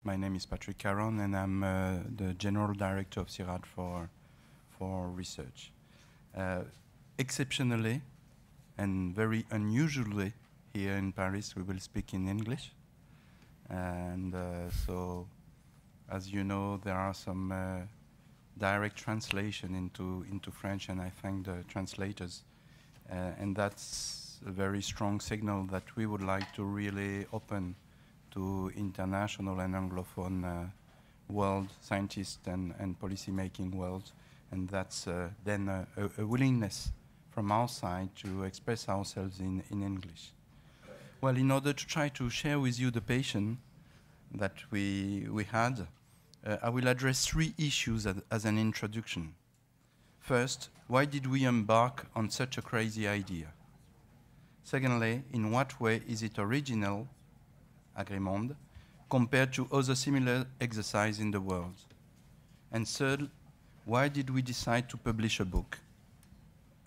My name is Patrick Caron, and I'm the General Director of Cirad for research. Exceptionally and very unusually here in Paris, we will speak in English. And so, as you know, there are some direct translation into French, and I thank the translators. And that's a very strong signal that we would like to really open to international and Anglophone world, scientists and policy-making world. And that's then a willingness from our side to express ourselves in English. Well, in order to try to share with you the passion that we had, I will address three issues as an introduction. First, why did we embark on such a crazy idea? Secondly, in what way is it original, Agrimonde, compared to other similar exercises in the world? And third, why did we decide to publish a book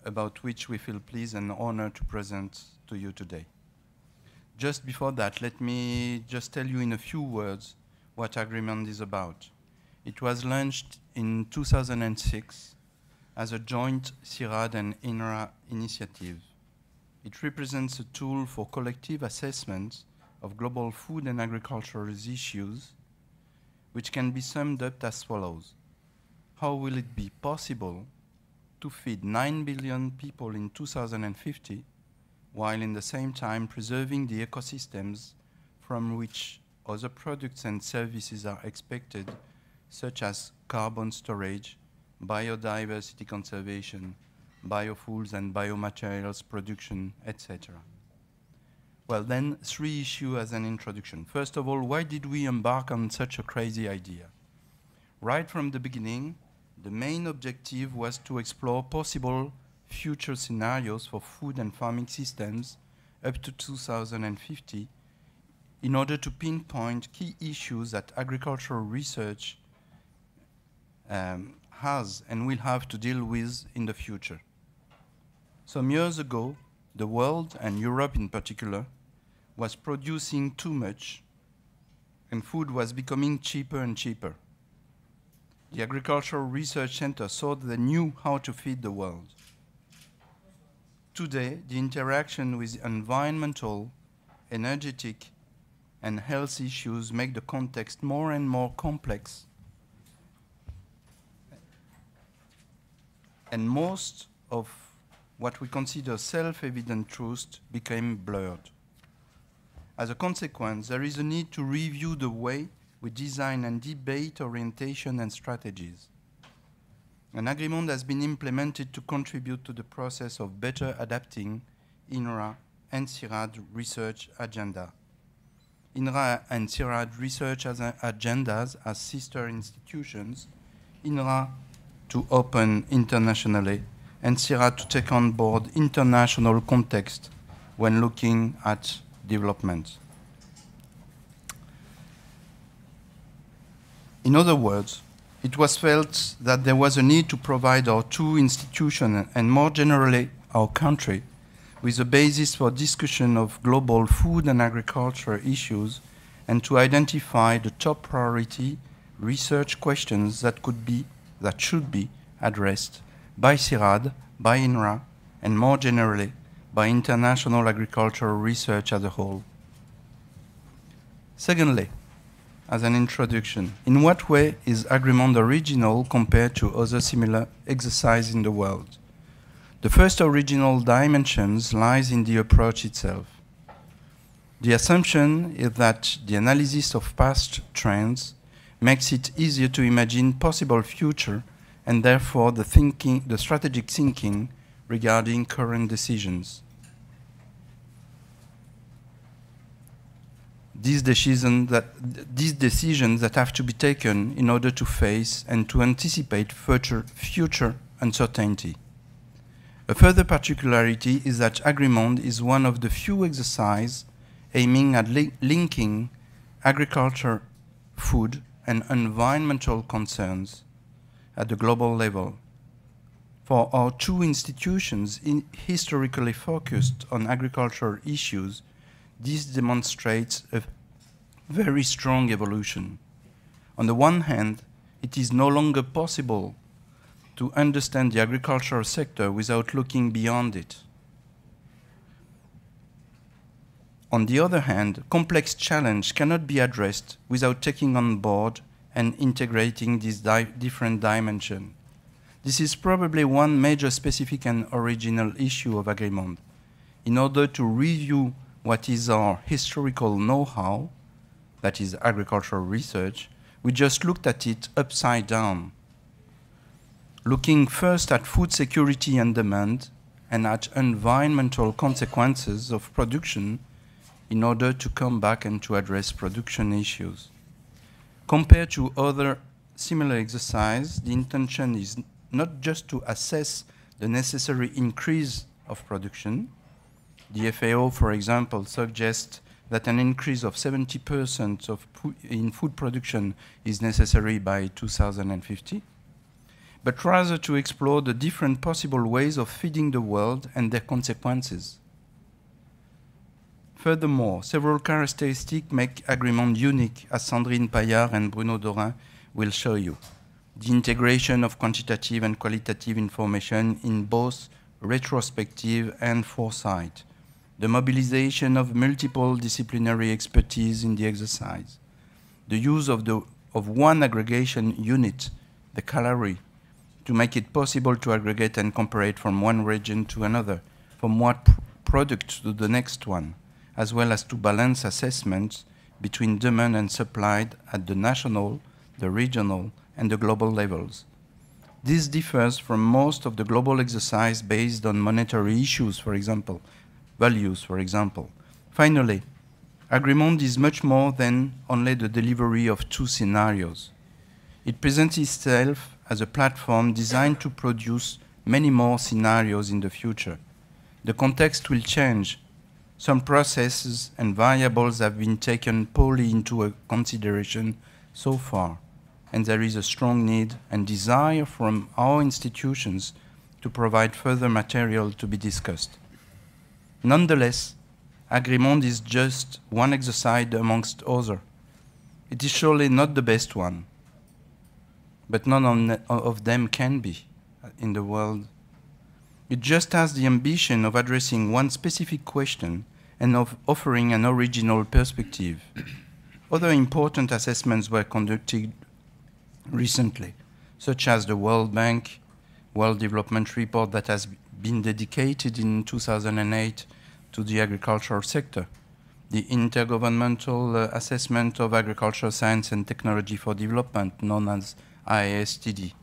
about which we feel pleased and honored to present to you today? Just before that, let me just tell you in a few words what Agrimonde is about. It was launched in 2006 as a joint Cirad and inra initiative. It represents a tool for collective assessment of global food and agricultural issues, which can be summed up as follows. How will it be possible to feed 9 billion people in 2050, while in the same time preserving the ecosystems from which other products and services are expected, such as carbon storage, biodiversity conservation, biofuels and biomaterials production, etc. Well, then, three issues as an introduction. First of all, why did we embark on such a crazy idea? Right from the beginning, the main objective was to explore possible future scenarios for food and farming systems up to 2050 in order to pinpoint key issues that agricultural research has and will have to deal with in the future. Some years ago, the world, and Europe in particular, was producing too much, and food was becoming cheaper and cheaper. The Agricultural Research Center thought they knew how to feed the world. Today, the interaction with environmental, energetic, and health issues make the context more and more complex, and most of what we consider self-evident truths became blurred. As a consequence, there is a need to review the way we design and debate orientation and strategies. An Agrimonde has been implemented to contribute to the process of better adapting INRA and Cirad research agenda. INRA and Cirad research agendas as sister institutions, INRA to open internationally, and Cirad to take on board international context when looking at development. In other words, it was felt that there was a need to provide our two institutions, and more generally our country, with a basis for discussion of global food and agriculture issues, and to identify the top priority research questions that should be addressed by Cirad, by INRA, and more generally by international agricultural research as a whole. Secondly, as an introduction, in what way is Agrimonde original compared to other similar exercises in the world? The first original dimensions lies in the approach itself. The assumption is that the analysis of past trends makes it easier to imagine possible future, and therefore the strategic thinking regarding current decisions. These decisions that have to be taken in order to face and to anticipate future uncertainty. A further particularity is that Agrimonde is one of the few exercises aiming at linking agriculture, food, and environmental concerns at the global level. For our two institutions historically focused on agricultural issues, this demonstrates a very strong evolution. On the one hand, it is no longer possible to understand the agricultural sector without looking beyond it. On the other hand, complex challenge cannot be addressed without taking on board and integrating these different dimensions. This is probably one major specific and original issue of Agrimonde. In order to review what is our historical know-how, that is agricultural research, we just looked at it upside down, looking first at food security and demand and at environmental consequences of production in order to come back and to address production issues. Compared to other similar exercises, the intention is not just to assess the necessary increase of production. The FAO, for example, suggests that an increase of 70% in food production is necessary by 2050, but rather to explore the different possible ways of feeding the world and their consequences. Furthermore, several characteristics make Agrimonde unique, as Sandrine Paillard and Bruno Dorin will show you. The integration of quantitative and qualitative information in both retrospective and foresight, the mobilization of multiple disciplinary expertise in the exercise, the use of one aggregation unit, the calorie, to make it possible to aggregate and compare it from one region to another, from one product to the next one, as well as to balance assessments between demand and supply at the national, the regional, and the global levels. This differs from most of the global exercise based on monetary issues, for example, values, for example. Finally, Agrimonde is much more than only the delivery of two scenarios. It presents itself as a platform designed to produce many more scenarios in the future. The context will change. Some processes and variables have been taken poorly into consideration so far, and there is a strong need and desire from our institutions to provide further material to be discussed. Nonetheless, Agrimonde is just one exercise amongst others. It is surely not the best one, but none of them can be in the world. It just has the ambition of addressing one specific question and of offering an original perspective. Other important assessments were conducted recently, such as the World Bank World Development Report that has been dedicated in 2008 to the agricultural sector, the Intergovernmental Assessment of Agricultural Science and Technology for Development, known as IASTD,